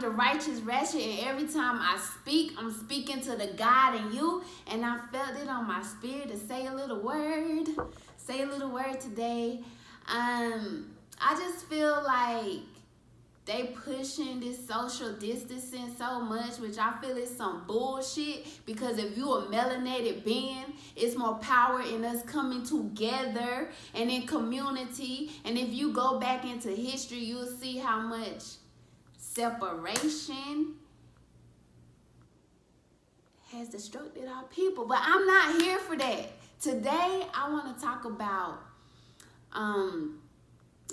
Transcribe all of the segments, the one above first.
the righteous wretched, and every time I speak, I'm speaking to the God in you, and I felt it on my spirit to say a little word. Say a little word today. I just feel like they pushing this social distancing so much, which I feel is some bullshit, because if you a melanated being, it's more power in us coming together and in community. And if you go back into history, you'll see how much separation has destructed our people. But I'm not here for that. Today, I want to talk about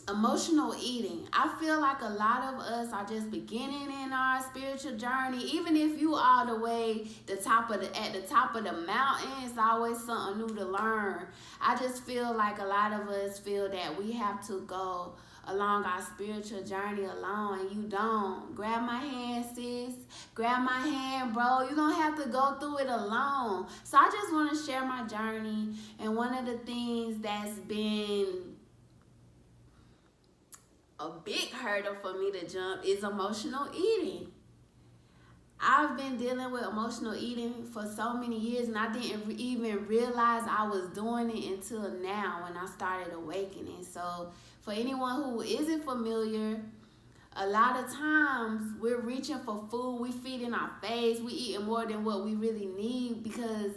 emotional eating. I feel like a lot of us are just beginning in our spiritual journey. Even if you all the way at the top of the mountain, it's always something new to learn. I just feel like a lot of us feel that we have to go along our spiritual journey alone, and you don't. Grab my hand, sis. Grab my hand, bro. You don't have to go through it alone. So I just want to share my journey, and one of the things that's been a big hurdle for me to jump is emotional eating. I've been dealing with emotional eating for so many years, and I didn't even realize I was doing it until now when I started awakening. So for anyone who isn't familiar, a lot of times we're reaching for food, we feeding our face, we eating more than what we really need because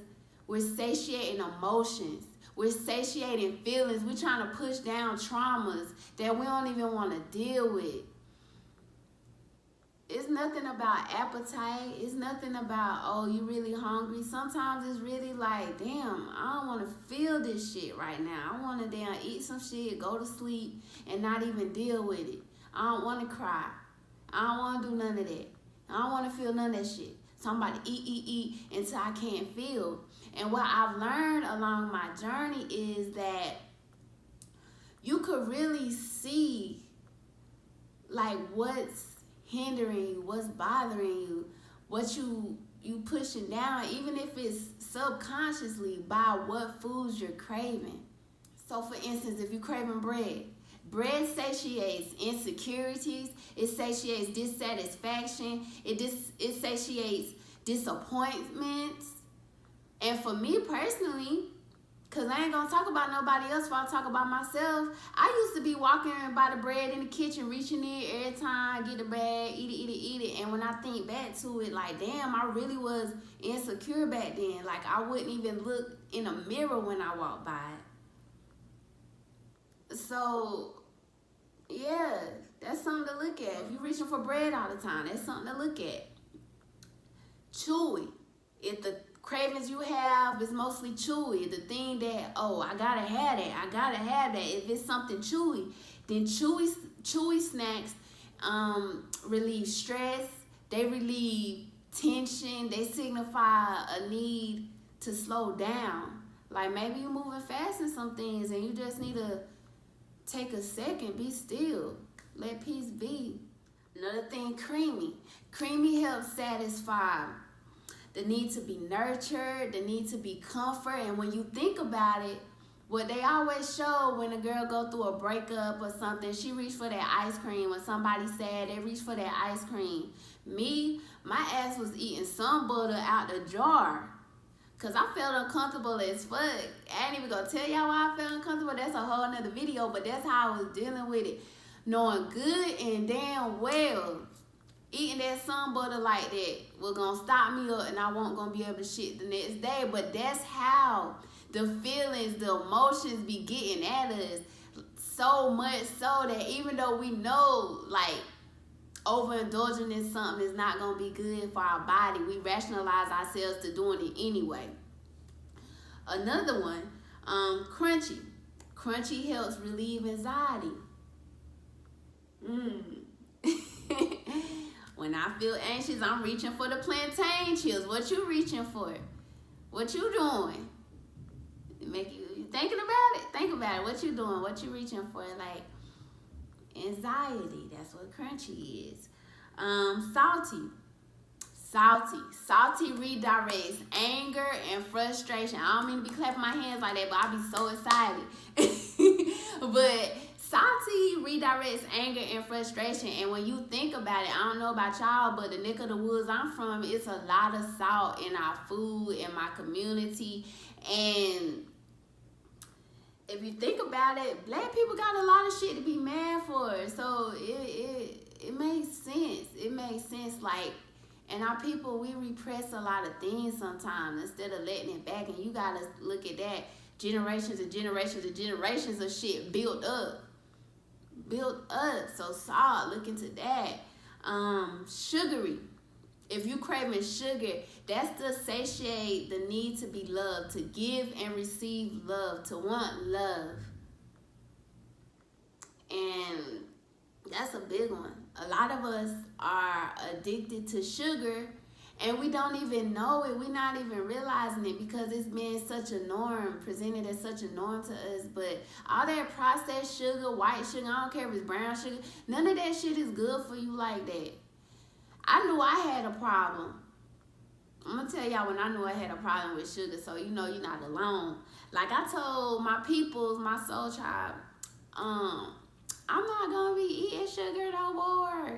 we're satiating emotions. We're satiating feelings. We're trying to push down traumas that we don't even want to deal with. It's nothing about appetite. It's nothing about, oh, you really hungry. Sometimes it's really like, damn, I don't want to feel this shit right now. I want to damn eat some shit, go to sleep, and not even deal with it. I don't want to cry. I don't want to do none of that. I don't want to feel none of that shit. So I'm about to eat until I can't feel. And what I've learned along my journey is that you could really see like what's hindering you, what's bothering you, what you pushing down, even if it's subconsciously, by what foods you're craving. So for instance, if you're craving bread satiates insecurities, it satiates dissatisfaction, it satiates disappointments. And for me personally, because I ain't going to talk about nobody else before I talk about myself, I used to be walking by the bread in the kitchen, reaching in every time, get the bread, eat it. And when I think back to it, like, damn, I really was insecure back then. Like, I wouldn't even look in a mirror when I walked by it. So, yeah, that's something to look at. If you're reaching for bread all the time, that's something to look at. Chewy. If the cravings you have is mostly chewy, the thing that, oh, I gotta have that. If it's something chewy, then chewy snacks relieve stress, they relieve tension, they signify a need to slow down. Like maybe you're moving fast in some things and you just need to take a second, be still, let peace be. Another thing, creamy. Creamy helps satisfy the need to be nurtured, the need to be comfort. And when you think about it, what they always show when a girl go through a breakup or something, she reach for that ice cream. When somebody's sad, they reach for that ice cream. Me, my ass was eating some butter out the jar because I felt uncomfortable as fuck. I ain't even gonna tell y'all why I felt uncomfortable. That's a whole nother video, but that's how I was dealing with it. Knowing good and damn well eating that sun butter like that was gonna stop me up and I wasn't gonna be able to shit the next day. But that's how the feelings, the emotions be getting at us. So much so that even though we know like overindulging in something is not gonna be good for our body, we rationalize ourselves to doing it anyway. Another one, crunchy. Crunchy helps relieve anxiety. When I feel anxious, I'm reaching for the plantain chips. What you reaching for? What you doing? Make you thinking about it. Think about it. What you doing? What you reaching for? Like anxiety. That's what crunchy is. Salty. Salty redirects anger and frustration. I don't mean to be clapping my hands like that, but I be so excited. But salty redirects anger and frustration. And when you think about it, I don't know about y'all, but the neck of the woods I'm from, it's a lot of salt in our food, in my community. And if you think about it, black people got a lot of shit to be mad for. So it makes sense. It makes sense. Like, and our people, we repress a lot of things sometimes instead of letting it back. And you gotta look at that. Generations and generations and generations of shit built up. So salt, look into that. Sugary. If you craving sugar, that's to satiate the need to be loved, to give and receive love, to want love. And that's a big one. A lot of us are addicted to sugar and we don't even know it. We're not even realizing it because it's been such a norm, presented as such a norm to us. But all that processed sugar, white sugar, I don't care if it's brown sugar, none of that shit is good for you like that. I knew I had a problem. I'm going to tell y'all when I knew I had a problem with sugar, so you know you're not alone. Like I told my peoples, my soul tribe, I'm not going to be eating sugar no more.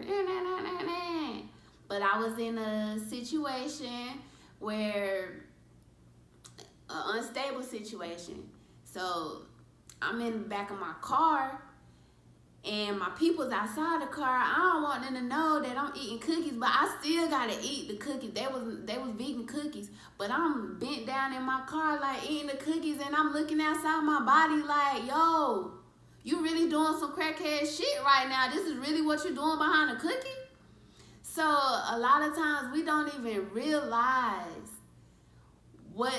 But I was in a situation where, an unstable situation. So I'm in the back of my car and my people's outside the car. I don't want them to know that I'm eating cookies, but I still gotta eat the cookies. They was vegan cookies, but I'm bent down in my car like eating the cookies, and I'm looking outside my body like, yo, you really doing some crackhead shit right now. This is really what you're doing behind a cookie? So a lot of times we don't even realize what's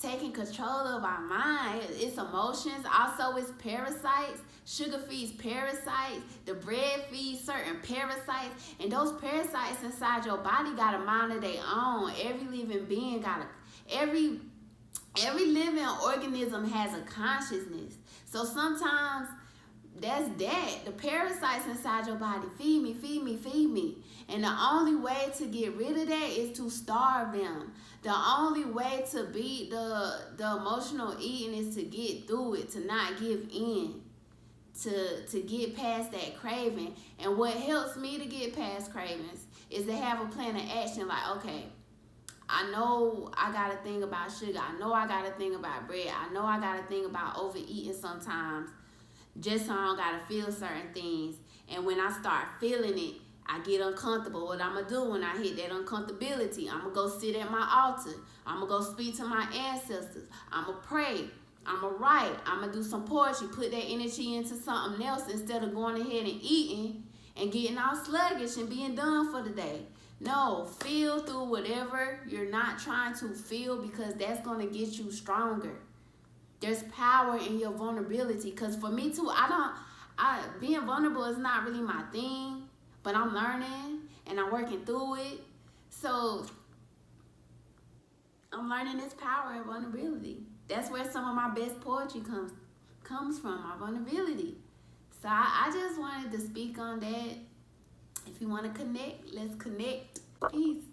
taking control of our mind. It's emotions. Also, it's parasites. Sugar feeds parasites. The bread feeds certain parasites. And those parasites inside your body got a mind of their own. Every living being got every living organism has a consciousness. So sometimes that's that. The parasites inside your body feed me, feed me, feed me. And the only way to get rid of that is to starve them. The only way to beat the emotional eating is to get through it, to not give in, to get past that craving. And what helps me to get past cravings is to have a plan of action. Like, okay, I know I got to think about sugar. I know I got to think about bread. I know I got to think about overeating sometimes, just so I don't got to feel certain things. And when I start feeling it, I get uncomfortable. What I'm going to do when I hit that uncomfortability, I'm going to go sit at my altar. I'm going to go speak to my ancestors. I'm going to pray. I'm going to write. I'm going to do some poetry, put that energy into something else instead of going ahead and eating and getting all sluggish and being done for the day. No, feel through whatever you're not trying to feel, because that's going to get you stronger. There's power in your vulnerability. Because for me too, being vulnerable is not really my thing, but I'm learning and I'm working through it. So I'm learning this power and vulnerability. That's where some of my best poetry comes from, my vulnerability. So I just wanted to speak on that. If you want to connect, let's connect. Peace.